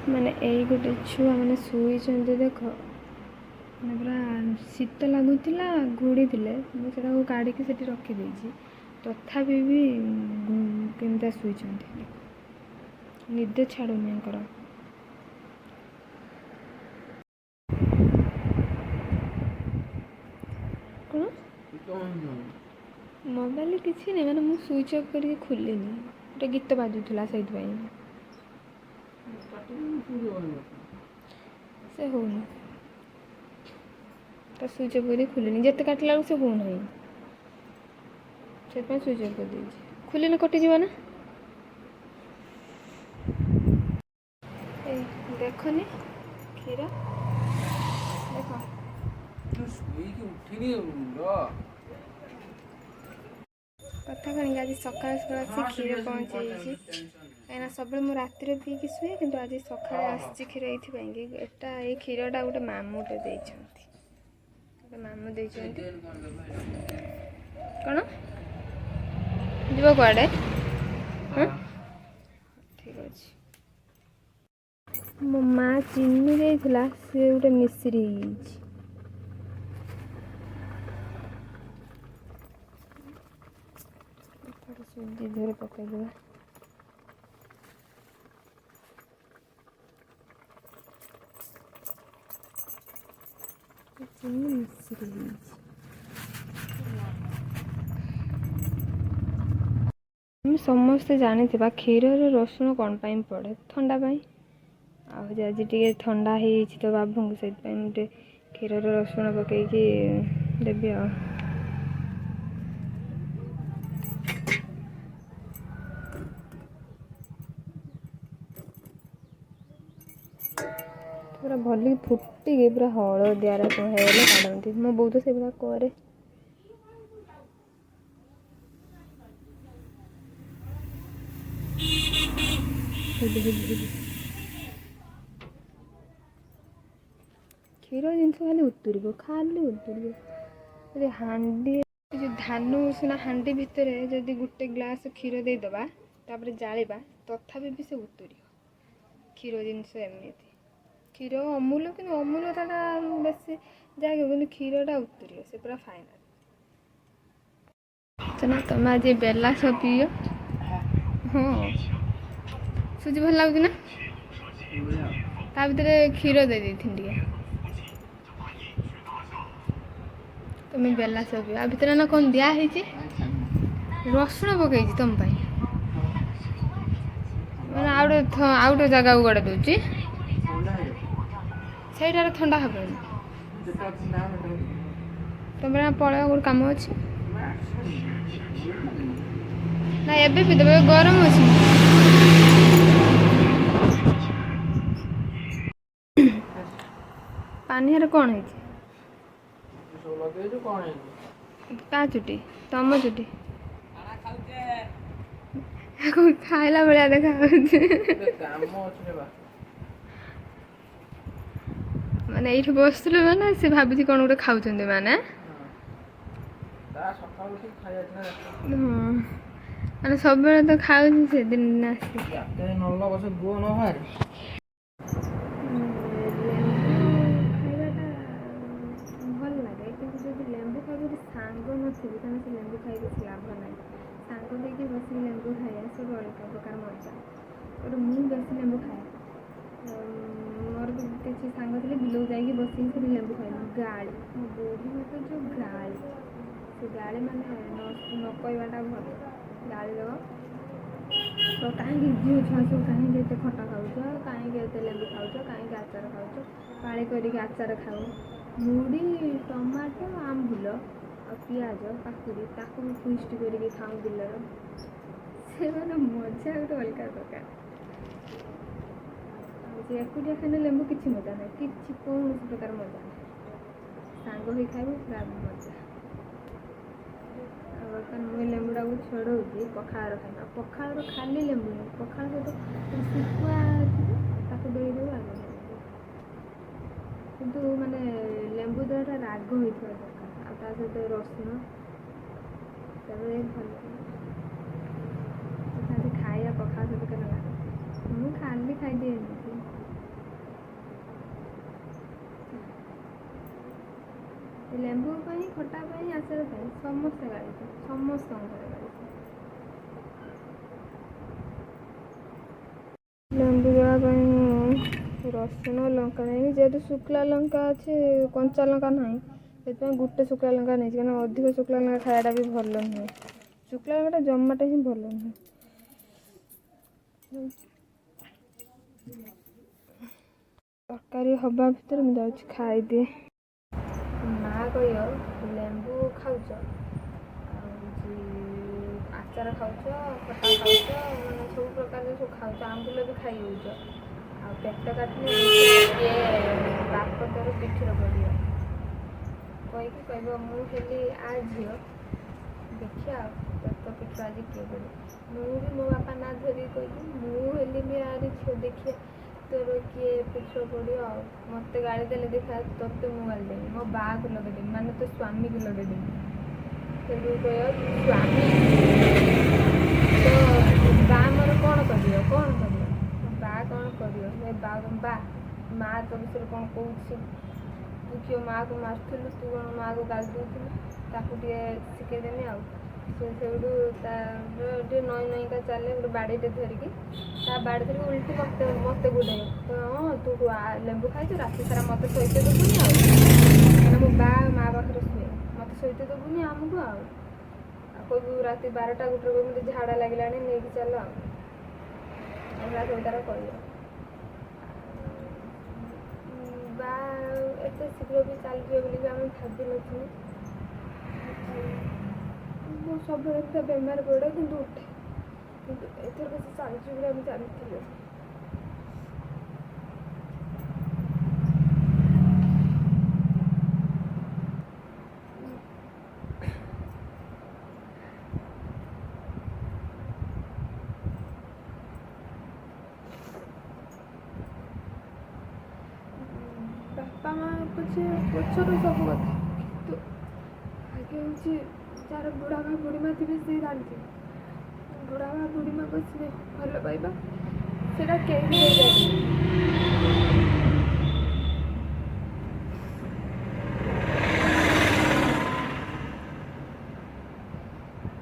ମାନେ ଏଇ ଗୋଟେ ଛୁଆ ମାନେ ଶୋଇଛନ୍ତି ଦେଖ, ମାନେ ପୁରା ଶୀତ ଲାଗୁଥିଲା ଘୋଡ଼ିଥିଲେ, ମୁଁ ସେଟାକୁ କାଢ଼ିକି ସେଠି ରଖିଦେଇଛି, ତଥାପି ବି କେମିତିଆ ଶୋଇଛନ୍ତି, ନିଦ ଛାଡ଼ୁନି ୟାଙ୍କର। କ'ଣ ମୋବାଇଲ କିଛି ନାହିଁ, ମାନେ ମୁଁ ସୁଇଚ୍ ଅଫ୍ କରିକି ଖୋଲିନି, ଗୋଟେ ଗୀତ ବାଜୁଥିଲା ସେଇଥିପାଇଁ। ସେ ହଉନି, ତା ସୁଇଚ୍ ଅଫ୍ କରିକି ଖୋଲିନି, ଯେତେ କାଟିଲା ବେଳକୁ ସେ ହଉନାହିଁ, ସେଥିପାଇଁ ସୁଇଚ୍ ଅଫ୍ କରିଦେଇଛି। ଖୋଲିଲେ କଟିଯିବ ନା। ଏଇ ଦେଖନି କ୍ଷୀର ଦେଖ, କଥା କଣ କି ଆଜି ସକାଳୁ ସକାଳୁ ଆସି କ୍ଷୀର ପହଞ୍ଚିଯାଇଛି, କାହିଁକିନା ସବୁବେଳେ ମୁଁ ରାତିରେ ପିଇକି ଶୁଏ, କିନ୍ତୁ ଆଜି ସକାଳେ ଆସିଛି କ୍ଷୀର ଏଇଥିପାଇଁ କି ଏଇ କ୍ଷୀରଟା ଗୋଟେ ମାମୁଁଟେ ଦେଇଛନ୍ତି, ଗୋଟେ ମାମୁଁ ଦେଇଛନ୍ତି। କ'ଣ ଯିବ କୁଆଡ଼େ? ଠିକ୍ ଅଛି। ମୋ ମା ଚିନି ଦେଇଥିଲା, ସେ ଗୋଟେ ମିଶ୍ରି ହେଇଯାଇଛି। ସୁଜି ଧରେ ପକାଇଦେବା। ଚିନି ମିଶ୍ରି ହେଇଯାଇଛି। ଆମେ ସମସ୍ତେ ଜାଣିଥିବା କ୍ଷୀରରେ ରସୁଣ କ'ଣ ପାଇଁ ପଡ଼େ? ଥଣ୍ଡା ପାଇଁ। ଆଉ ଆଜି ଟିକେ ଥଣ୍ଡା ହେଇଯାଇଛି ତ ବାବୁଙ୍କୁ, ସେଥିପାଇଁ ମୁଁ ଟିକେ କ୍ଷୀରରେ ରସୁଣ ପକେଇକି ଦେବି ଆଉ। ପୁରା ଭଲକି ଫୁଟିକି ପୁରା ହଳଦିଆ ରକମ ହେଇଗଲେ କାଢ଼ନ୍ତି। ମୋ ବୋଉ ତ ସେଗୁଡ଼ା କରେ। କ୍ଷୀର ଜିନିଷ ଖାଲି ଉତୁରିବ, ଯଦି ହାଣ୍ଡି ଯେଉଁ ଧାନ ଉଷୁନା ହାଣ୍ଡି ଭିତରେ ଯଦି ଗୋଟେ ଗ୍ଲାସ୍ କ୍ଷୀର ଦେଇଦେବା, ତାପରେ ଜାଳିବା, ତଥାପି ବି ସେ ଉତୁରିବ। କ୍ଷୀର ଜିନିଷ ଏମିତି, କ୍ଷୀର ଅମୁଲ, କିନ୍ତୁ ଅମୁଲଟା ବେଶୀ ଯାହାକି, କିନ୍ତୁ କ୍ଷୀରଟା ଉତୁରିବ, ସେ ପୁରା ଫାଇନାଲ୍। ନା ତମେ ଆଜି ବେଲା ସହ ପିଅ। ହଁ, ସୁଜି ଭଲ ଲାଗୁଛି ନା? ତା ଭିତରେ କ୍ଷୀର ଦେଇଦେଇଥିଲି ଟିକେ। ତମେ ବେଲା ସହ ପିଅ। ଆ ଭିତରେ ନା କ'ଣ ଦିଆହେଇଛି? ରସୁଣ ପକେଇଛି ତମ ପାଇଁ। ମାନେ ଆଉ ଗୋଟେ ଜାଗାକୁ ଗଡ଼େଇ ଦେଉଛି, ସେଇଟାରେ ଥଣ୍ଡା ହେବନି। ତମେ ପଳେଇବ, ଗୋଟେ କାମ ଅଛି ନା, ଏବେ ପିଇଦେବ, ଗରମ ଅଛି। ପାନିଆରେ କ'ଣ ହେଇଛି? କା ଚୁଟି? ତମ ଚୁଟି ଖାଇଲା ଭଳିଆ ଦେଖାଯାଉଛି। ମାନେ ଏଇଠି ବସିଥିଲୁ ମାନେ ସେ ଭାବିଛି କ'ଣ ଗୋଟେ ଖାଉଛନ୍ତି ମାନେ। ମାନେ ସବୁବେଳେ ତ ଖାଉଛି, ସେଦିନ ଆସି ଖାଇବାଟା ଭଲ ଲାଗେ, କିନ୍ତୁ ଯଦି ଲେମ୍ବୁ ଖାଇବ, ଯଦି ସାଙ୍ଗ ନଥିବେ ତାହେଲେ ସେ ଲେମ୍ବୁ ଖାଇ କିଛି ଲାଭ ନାହିଁ। ସାଙ୍ଗ ହେଇକି ବସିକି ଲେମ୍ବୁ ଖାଇବା ସବୁ ଅଲଗା ପ୍ରକାର ମଜା। ଗୋଟେ ମୁଁ ବେଶୀ ଲେମ୍ବୁ ଖାଏ, ମୋର ବି କିଛି ସାଙ୍ଗ ଥିଲେ ବିଲକୁ ଯାଇକି ବସିକି ସେଠି ଲେମ୍ବୁ ଖାଇବୁ। ଗାଳି, ମୋ ବୋଉ ମତେ ଯେଉଁ ଗାଳି, ସେ ଗାଳି ମାନେ ନ କହିବାଟା ଭଲ। ଗାଳି ଦେବ, ତ କାହିଁକି ଝିଅ ଛୁଆ ସବୁ କାହିଁକି ଏତେ ଖଟା ଖାଉଛ, କାହିଁକି ଏତେ ଲେମ୍ବୁ ଖାଉଛ, କାହିଁକି ଆଚାର ଖାଉଛ, ପାଣି କରିକି ଆଚାର ଖାଉ, ମୁଢ଼ି, ଟମାଟୋ, ଆମ୍ବୁଲ ଆଉ ପିଆଜ, କାକୁଡ଼ି, ତାକୁ ବି ଫିଷ୍ଟ କରିକି ଖାଉ ବିଲର। ସେମାନେ ମଜା ଗୋଟେ ଅଲଗା ପ୍ରକାର। ଆଉ ଏକୁଟିଆ ଖାଇଲେ ଲେମ୍ବୁ କିଛି ମଜା ନାହିଁ, କିଛି କୌଣସି ପ୍ରକାର ମଜା ନାହିଁ। ସାଙ୍ଗ ହେଇ ଖାଇବୁ ପୁରା ମଜା। ଆଉ ବର୍ତ୍ତମାନ ମୁଁ ଲେମ୍ବୁଟାକୁ ଛଡ଼ଉଛି ପଖାଳ ଖାଇବା। ଆଉ ପଖାଳର ଖାଲି ଲେମ୍ବୁ ନୁହେଁ, ପଖାଳ ସହିତ ଶୁଖୁଆ ଥିବ, ତାକୁ ଦେଇଦେବୁ ଆଗ। କିନ୍ତୁ ମାନେ ଲେମ୍ବୁ ଦେହଟା ରାଗ ହେଇଥିବା ଦରକାର, ଆଉ ତା ସହିତ ରସୁଣ, ତାପରେ ଭଲ ଖାଇବା ପଖାଳ ସହିତ କେତେ ଲାଗେ। ମୁଁ ଖାଲି ଖାଇଦିଏ ଏମିତି, ଲେମ୍ବୁ ପାଇଁ ଖଟା ପାଇଁ ଆଚାର ପାଇଁ ସମସ୍ତେ ଗାଳିବେ, ସମସ୍ତଙ୍କ ଘରେ ଗାଳିବେ। ଲେମ୍ବୁ ଦଳା ପାଇଁ ରସୁଣ ଲଙ୍କା ନେଇନି, ଯେହେତୁ ଶୁଖିଲା ଲଙ୍କା ଅଛି କଞ୍ଚା ଲଙ୍କା ନାହିଁ, ସେଥିପାଇଁ ଗୋଟେ ଶୁଖିଲା ଲଙ୍କା ନେଇଛି, କାରଣ ଅଧିକ ଶୁଖିଲା ଲଙ୍କା ଖାଇବାଟା ବି ଭଲ ନୁହେଁ। ଶୁଖିଲା ଲଙ୍କାଟା ଜମାଟା ହିଁ ଭଲ ନୁହେଁ। ତରକାରୀ ହବା ଭିତରେ ମୁଁ ଯାଉଛି ଖାଇଦିଏ। ମା କହିବ ଲେମ୍ବୁ ଖାଉଛ, ଆଉ ଆଚାର ଖାଉଛ, ଖଟା ଖାଉଛ, ମାନେ ସବୁ ପ୍ରକାର ସବୁ ଖାଉଛ, ଆମ୍ବୁଲ ବି ଖାଇ ହେଉଛ, ଆଉ ପେଟ କାଟିଲେ କିଏ ବାପ ତୋର ପିଠିର ପଡ଼ିବ କହିକି କହିବ ମୁଁ ହେଲି ଆ ଝିଅ, ଦେଖିଆ ଆଉ ତୋ ପିଠ ଆଜି କିଏ ପଡ଼ିବ। ମୁଁ ବି ମୋ ବାପା ନା ଧରିକି କହିଲି ମୁଁ ହେଲି ବି ଆରି ଝିଅ, ଦେଖିଆ ତୋର କିଏ ପିଠ ପଡ଼ିବ। ଆଉ ମୋତେ ଗାଳି ଦେଲେ ଦେଖା ତୋତେ ମୁଁ ଗାଳି ଦେବି, ମୋ ବାଆକୁ ଲଗେଇଦେବି, ମାନେ ତୋ ସ୍ୱାମୀକୁ ଲଗେଇଦେବି। ସେଠୁ କହିବ ସ୍ୱାମୀ ତ ବା ମୋର କ'ଣ କରିବ, କ'ଣ କରିବ, ବା କ'ଣ କରିବ, ବା ମା ତୋ ବିଷୟରେ କ'ଣ କହୁଛି, ତୁ କିଏ ମାଆକୁ ମାରୁଥିଲୁ, ତୁ କ'ଣ ମାଆକୁ ଗାଳି ଦେଉଥିଲୁ, ତାକୁ ଟିକେ ଶିଖେଇଦେମି। ଆଉ ସେ ସେଇଠୁ ତାର ଟିକେ ନଈ ନଈକା ଚାଲେ, ଗୋଟେ ବାଡ଼ିଟେ ଧରିକି, ତା ବାଡ଼ି ଧରିକି ଉଲ୍ଟି ମୋତେ ଗୋଡ଼େଇବ, ହଁ ତୁ ଲେମ୍ବୁ ଖାଇଛୁ, ରାତି ସାରା ମୋତେ ଶୋଇତେ ଦେବୁନି, ଆଉ ମାନେ ମୋ ବା ମା ପାଖରେ ଶୁଏ, ମୋତେ ଶୋଇତେ ଦେବୁନି ଆମକୁ, ଆଉ କହିବୁ ରାତି 12ଟା 1ଟାରେ କହିବୁ ମୋତେ ଝାଡ଼ା ଲାଗିଲାଣି ନେଇକି ଚାଲ, ଆଉ ଏଗୁଡ଼ା ସବୁ ତାର କହିବ। ବା ଏତେ ଶୀଘ୍ର ବି ଚାଲିଯିବ ବୋଲି ବି ଆମେ ଭାବିନଥିଲୁ। ମୁଁ ସବୁବେଳେ ଏତେ ବେମାର ପଡ଼େ କିନ୍ତୁ ଉଠେ, କିନ୍ତୁ ଏଥର ବେଶୀ ଚାଲିଛି ବୋଲି ଆମେ ଜାଣିଥିଲୁ। ବାପା ମା ପଛେ ପଛର ସବୁ କଥା, କିନ୍ତୁ ଆଗେ ହେଉଛି ଯାହାର ବୁଢ଼ା ମା ବୁଢ଼ୀ ମା ଥିବେ ସେ ଜାଣିଥିବେ। ବୁଢ଼ା ମା ବୁଢ଼ୀ ମା'କୁ ସ୍ନେହ ଭଲ ପାଇବା ସେଇଟା କେହି ବି ଦେଇପାରିବେନି।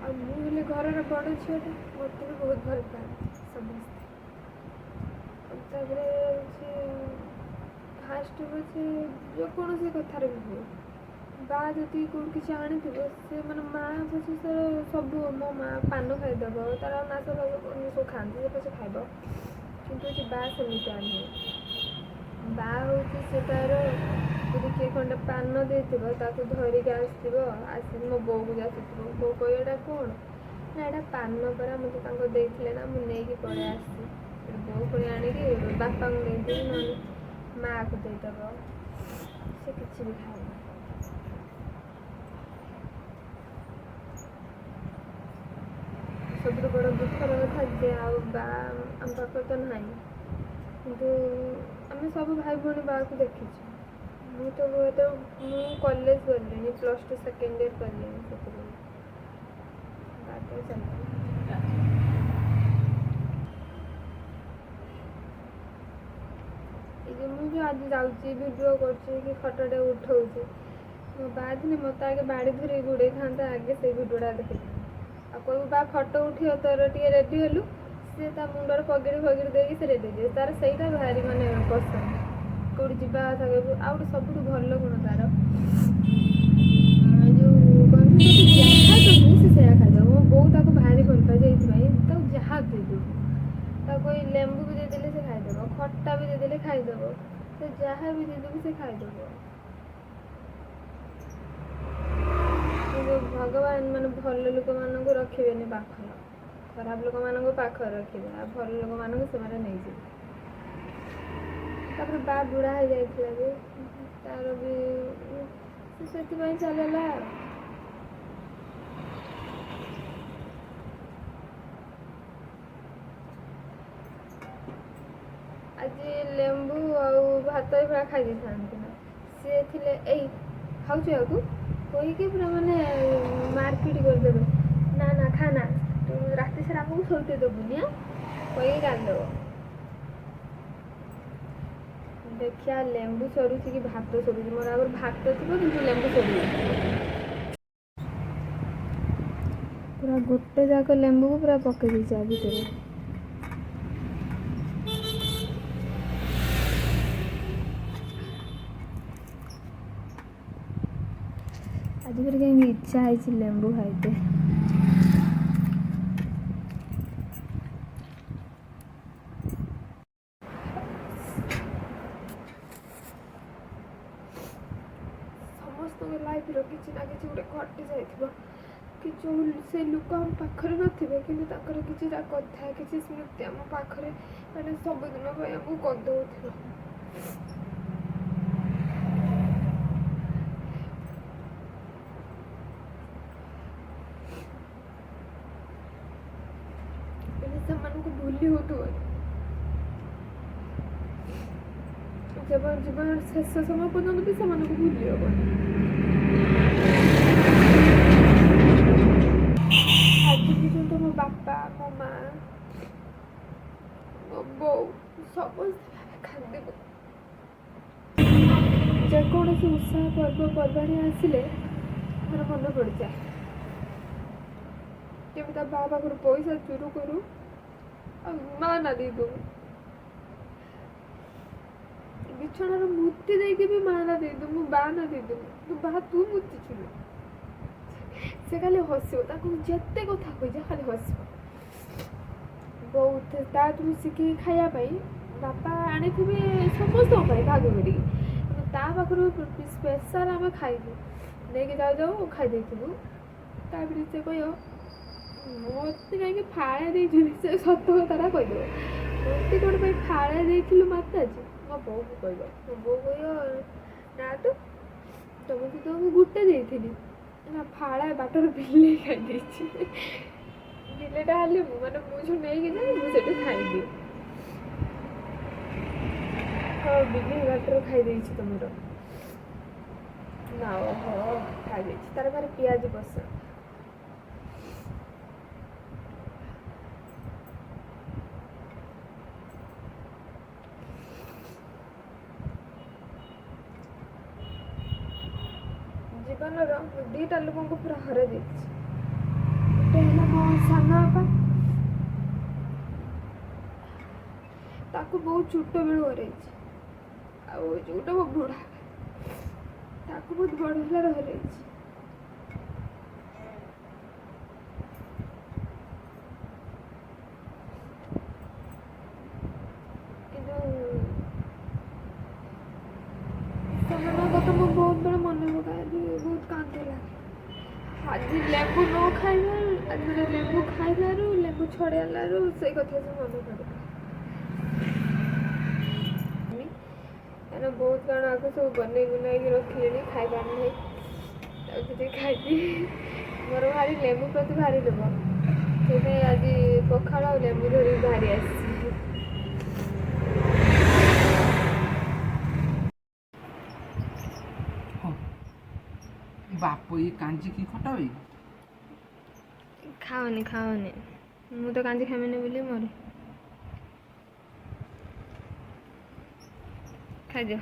ଆଉ ମୁଁ ହେଲେ ଘରର ବଡ଼ ଝିଅଟା, ମୋତେ ବି ବହୁତ ଭଲ ପାଆନ୍ତି ସମସ୍ତେ। ତାପରେ ହେଉଛି ଫାଷ୍ଟ ହେଉଛି ଯେକୌଣସି କଥାରେ ବି ହୁଏ, ବା ଯଦି କେଉଁଠି କିଛି ଆଣିଥିବ, ସେ ମାନେ ମାଆ ପଛେ ସେ ସବୁ, ମୋ ମାଆ ପାନ ଖାଇଦେବ, ତାର ନାଶ ଫାଶ ସବୁ ଖାଆନ୍ତି, ସେ ପଛେ ଖାଇବ, କିନ୍ତୁ ହେଉଛି ବା ସେମିତି ଆଣିବ। ବା ହେଉଛି ସେ ତାର ଯଦି କିଏ ଖଣ୍ଡେ ପାନ ଦେଇଥିବ ତାକୁ ଧରିକି ଆସିଥିବ, ଆସିକି ମୋ ବୋଉକୁ ଯାଚିଥିବ, ବୋଉ କହିବ ଏଇଟା କ'ଣ, ନା ଏଇଟା ପାନ ପରା, ମୋତେ ତାଙ୍କ ଦେଇଥିଲେ ନା ମୁଁ ନେଇକି ପଳେଇ ଆସିଛି। ବୋଉ ପୁଣି ଆଣିକି ବାପାଙ୍କୁ ଦେଇଦେବି, ନହେଲେ ମାଆକୁ ଦେଇଦେବ, ସେ କିଛି ବି ଖାଇବ। ସବୁଠୁ ବଡ଼ ଦୁଃଖର କଥା ଯେ ଆଉ ବା ଆମ ପାଖରେ ତ ନାହିଁ, କିନ୍ତୁ ଆମେ ସବୁ ଭାଇ ଭଉଣୀ ବାଆକୁ ଦେଖିଛୁ। ମୁଁ ତ ମୁଁ କଲେଜ ଗଲିଣି, +2 ସେକେଣ୍ଡ ଇୟର୍ କଲିଣି, ସେଥିପାଇଁ ବା ତ ଚାଲିଛି। ଏ ଯେଉଁ ମୁଁ ଯେଉଁ ଆଜି ଯାଉଛି ଭିଡ଼ିଓ କରୁଛି କି ଫଟୋଟେ ଉଠଉଛି, ମୋ ବା ଦିନେ ମୋତେ ଆଗେ ବାଡ଼ି ଧରି ଗୋଡ଼େଇଥାନ୍ତା, ଆଗେ ସେଇ ଭିଡ଼ିଓଟା ଦେଖିଥାନ୍ତା, ଆଉ କହିବୁ ବା ଫଟୋ ଉଠିବ ତୋର ଟିକେ ରେଡ଼ି ହେଲୁ, ସିଏ ତା ମୁଣ୍ଡରେ ପଗିଡ଼ି ଫଗିଡ଼ି ଦେଇକି ସେ ରେଡ଼ି ହେଇଯିବ, ତାର ସେଇଟା ଭାରି ମାନେ ପସନ୍ଦ। କେଉଁଠି ଯିବା କଥା କହିବୁ, ଆଉ ଗୋଟେ ସବୁଠୁ ଭଲ ଗୁଣ ତାର ଯେଉଁ କହନ୍ତି ଯାହା ଦେବୁ ସେ ସେଇଆ ଖାଇଦେବ। ମୋ ବୋଉ ତାକୁ ଭାରି ଭଲ ପାଏ, ସେଇଥିପାଇଁ ତାକୁ ଯାହା ଦେଇଦେବୁ, ତାକୁ ଏଇ ଲେମ୍ବୁ ବି ଦେଇଦେଲେ ସେ ଖାଇଦେବ, ଖଟା ବି ଦେଇଦେଲେ ଖାଇଦେବ, ସେ ଯାହା ବି ଦେଇଦେବୁ ସେ ଖାଇଦେବ। କିନ୍ତୁ ଭଗବାନ ମାନେ ଭଲ ଲୋକମାନଙ୍କୁ ରଖିବେନି ପାଖରେ, ଖରାପ ଲୋକମାନଙ୍କୁ ପାଖରେ ରଖିବେ, ଆଉ ଭଲ ଲୋକମାନଙ୍କୁ ସେମାନେ ନେଇଯିବେ। ତାପରେ ବା ବୁଢ଼ା ହେଇଯାଇଥିଲା ବି, ତାର ବି ସେ ସେଥିପାଇଁ ଚାଲିଲା। ଆଉ ଆଜି ଲେମ୍ବୁ ଆଉ ଭାତ ଏଭଳିଆ ଖାଇ ଦେଇଥାନ୍ତି ନା, ସିଏ ଥିଲେ ଏଇ ଖାଉଛୁ ଆକୁ କହିକି ପୁରା ମାନେ ମାରପିଟ୍ କରିଦେବେ, ନା ନା ଖାନା, ତୁ ରାତି ସାରା ଆମକୁ ଶୋଇତେ ଦେବୁନି କହିକି ଗାଳି ଦେବ। ଦେଖିଆ ଲେମ୍ବୁ ସରୁଛି କି ଭାତ ସରୁଛି। ମୋର ଆଗରୁ ଭାତ ଥିବ କିନ୍ତୁ ଲେମ୍ବୁ ସରୁଛି। ପୁରା ଗୋଟେ ଯାକ ଲେମ୍ବୁକୁ ପୁରା ପକେଇ ଦେଇଛି ଆ ଭିତରେ। ଆଜି ଫେରେ କାହିଁକି ଇଚ୍ଛା ହେଇଛି ଲେମ୍ବୁ ଖାଇତେ। ସମସ୍ତଙ୍କ ଲାଇଫ୍ର କିଛି ନା କିଛି ଗୋଟେ ଘଟି ଯାଇଥିବ କି ଯେଉଁ ସେ ଲୋକ ଆମ ପାଖରେ ନଥିବେ କିନ୍ତୁ ତାଙ୍କର କିଛିଟା କଥା କିଛି ସ୍ମୃତି ଆମ ପାଖରେ ମାନେ ସବୁଦିନ ପାଇଁ ଆମକୁ କନ୍ଦଉଥିବ। ସେମାନଙ୍କୁ ଭୁଲି ହଉଥିବ ଜୀବନର ଶେଷ ସମୟ ପର୍ଯ୍ୟନ୍ତ ବି ସେମାନଙ୍କୁ ଭୁଲି ହବନି। ଆଜି ପର୍ଯ୍ୟନ୍ତ ମୋ ବାପା ମୋ ମା ମୋ ବୋଉ ସମସ୍ତେ ଖାନ୍ଦିବ। ଯେକୌଣସି ଉତ୍ସାହ ପର୍ବପର୍ବାଣି ଆସିଲେ ମୋର ମନେ ପଡ଼ିଯାଏ କେମିତି ତା ବାବା ପାଖରୁ ପଇସା ଚୋର କରୁ ଆଉ ମା ନା ଦେଇଦଉ। ବିଛଣାର ମୂର୍ତ୍ତି ଦେଇକି ବି ମା ନା ଦେଇଦଉ, ମୁଁ ବା ନା ଦେଇଦଉ, ତୁ ବା ତୁ ମୁତିଛୁ। ସେ ଖାଲି ହସିବ, ତାକୁ ଯେତେ କଥା କହିଯା ଖାଲି ହସିବ। ବହୁତ ତାଠୁ ଶିଖିକି ଖାଇବା ପାଇଁ ବାପା ଆଣିଥିବେ ସମସ୍ତଙ୍କ ପାଇଁ ଭାଗ କରିକି, କିନ୍ତୁ ତା ପାଖରୁ ସ୍ପେଶାଲ ଆମେ ଖାଇବୁ ନେଇକି ଯାଉ ଖାଇ ଦେଇଥିବୁ। ତାପରେ ସେ କହିବ ମୋତେ କାହିଁକି ଫାଳେ ଦେଇଛୁ, ସେ ସତ କଥାଟା କହିଦେବ ମୋତେ କ'ଣ ପାଇଁ ଫାଳେ ଦେଇଥିଲୁ ମାତାଜି। ମୋ ବୋଉକୁ କହିବ, ମୋ ବୋଉ କହିବ ନା ତ ତମକୁ ତ ମୁଁ ଗୋଟେ ଦେଇଥିଲି ନା ଫାଳେ ବାଟରେ ବିଲେଇ ଖାଇଦେଇଛି। ବିଲେଇଟା ହେଲେ ମୁଁ ମାନେ ମୁଁ ଯେଉଁ ନେଇକି ଯାଏ ମୁଁ ସେଠି ଖାଇଦିଏ। ହଁ ବିଲେଇ ବାଟରେ ଖାଇଦେଇଛି ତମର ନା। ଓହୋ ଖାଇଦେଇଛି। ତାର ଭାରି ପିଆଜ ପସନ୍ଦ। ଜୀବନର ମୁଁ ଦୁଇଟା ଲୋକଙ୍କୁ ପୁରା ହରେଇ ଦେଇଛି। ଗୋଟେ ହେଲା ମୋ ସାନ ବାପା, ତାକୁ ବହୁତ ଛୋଟ ବେଳୁ ହରେଇଛି। ଆଉ ଯୋଉଟା ମୋ ବୁଢ଼ା ତାକୁ ବହୁତ ବଡ଼ ହେଲାରେ ହରେଇଛି। କିନ୍ତୁ ସେମାନଙ୍କ କଥା ମୁଁ ବହୁତ ବେଳେ ମନେ ପକାଏ, ବହୁତ କାନ୍ଦ ଲାଗେ। ଆଜି ଲେମ୍ବୁ ନ ଖାଇବାରୁ ଆଜି ମାନେ ଲେମ୍ବୁ ଖାଇଲାରୁ ଲେମ୍ବୁ ଛଡ଼େଇଲାରୁ ସେଇ କଥା ସବୁ ମନେ ପଡ଼େ। କାରଣ ବହୁତ କାରଣ ଆଗ ସବୁ ବନେଇ ବୁନେଇକି ରଖିଲେଣି ଖାଇବାର ନାହିଁ, ଆଉ ଯଦି ଖାଇଦିଏ। ମୋର ଭାରି ଲେମ୍ବୁ ପ୍ରତି ଭାରି ଲୋଭ, ସେଥିପାଇଁ ଆଜି ପଖାଳ ଆଉ ଲେମ୍ବୁ ଧରିକି ବାହାରି ଆସିଛି। ବାପ ଇଏ କାଞ୍ଜି କି ଖଟା ହୁଏ? ଖାଅନି ଖାଅନି, ମୁଁ ତ କାଞ୍ଜି ଖାଇବିନି ବୋଲି ମୋର ଖାଇଦିଅ।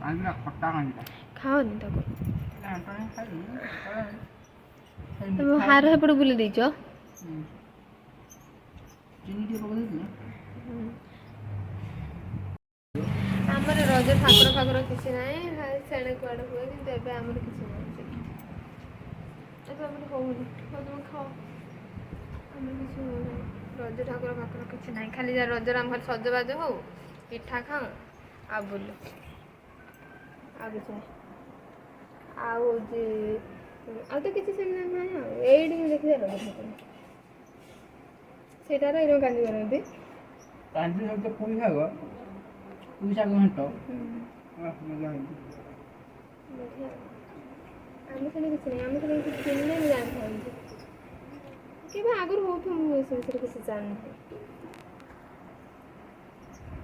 କାଞ୍ଜିଟା ଖଟା କାଞ୍ଜିଟା ଖାଅନି ତାକୁ। ଚିନି ତମେ ହାର ହେପଟେ ବୁଲି ଦେଇଛ। ଟିକେ ପକେଇ ଦେଇଥିଲ। ଆମର ରଜ ଠାକୁର ଫାକୁର କିଛି ନାହିଁ, ସେଣେ କୁଆଡ଼େ ହୁଏ କିନ୍ତୁ ଏବେ ଆମର କିଛି ନାହିଁ। ଏବେ ଆମର ହଉନି, ତମେ ଖାଅ। ଆମର କିଛି ହଉନି ରଜ ଠାକୁର ଫାକୁର କିଛି ନାହିଁ, ଖାଲି ଯାହା ରଜରେ ଆମ ଘରେ ସଜବାଜ ହଉ ପିଠା ଖାଉ ଆଉ ବୁଲୁ, ଆଉ କିଛି ନାହିଁ। ଆଉ ହଉଛି ଆଉ ତ କିଛି ସେମିତି ନାହିଁ। ଆଉ ଏଇଠି ଦେଖିଲେ ରଜ ଠାକୁର ସେଇଟାରେ ଏଇରকম କାନ୍ଦି କରନ୍ତି। କାଞ୍ଜି ସହିତ ପୁଇ ଶାଗ ଘାଣ୍ଟ ମଜା ହେଇଛି। ଆମେ ସେଠି କିଛି ନାହିଁ, ଆମେ ସେଠି କିଛି ଥିଲେ ମୁଁ ଜାଣିଥାନ୍ତି କେବେ ଆଗରୁ ହଉଥିବ, ମୁଁ ଏ ବିଷୟରେ କିଛି ଜାଣିନି।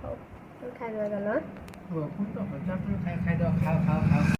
ହଉ ଖାଇଦେବା ଚାଲ। ଖାଇଦେବା, ଖାଅ।